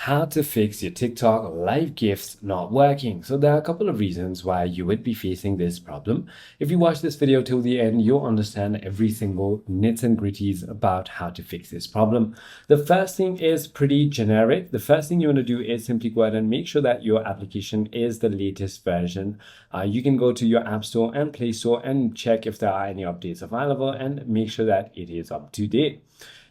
How to fix your TikTok live gifts not working. So there are a couple of reasons why you would be facing this problem. If you watch this video till the end, you'll understand every single nits and gritties about how to fix this problem. The first thing is pretty generic. The first thing you want to do is simply go ahead and make sure that your application is the latest version. You can go to your App Store and Play Store and check if there are any updates available and make sure that it is up to date.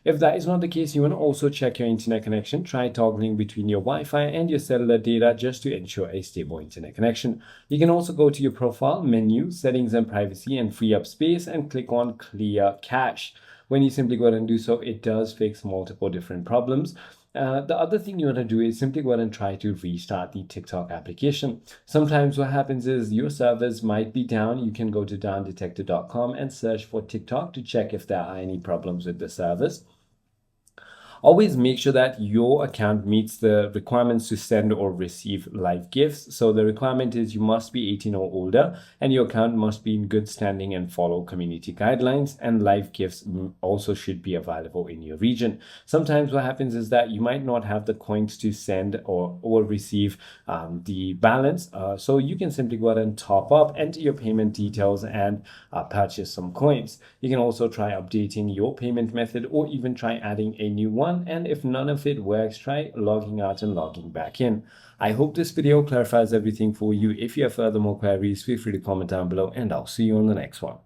If that is not the case, you want to also check your internet connection. Try toggling between your Wi-Fi and your cellular data just to ensure a stable internet connection. You can also go to your profile menu, settings and privacy, and free up space and click on clear cache. When you simply go ahead and do so, it does fix multiple different problems. The other thing you want to do is simply go ahead and try to restart the TikTok application. Sometimes what happens is your servers might be down. You can go to downdetector.com and search for TikTok to check if there are any problems with the servers. Always make sure that your account meets the requirements to send or receive live gifts. So the requirement is you must be 18 or older and your account must be in good standing and follow community guidelines, and live gifts also should be available in your region. Sometimes what happens is that you might not have the coins to send or receive the balance. So you can simply go ahead and top up, enter your payment details and purchase some coins. You can also try updating your payment method or even try adding a new one. And if none of it works, try logging out and logging back in. I hope this video clarifies everything for you. If you have further more queries, feel free to comment down below and I'll see you on the next one.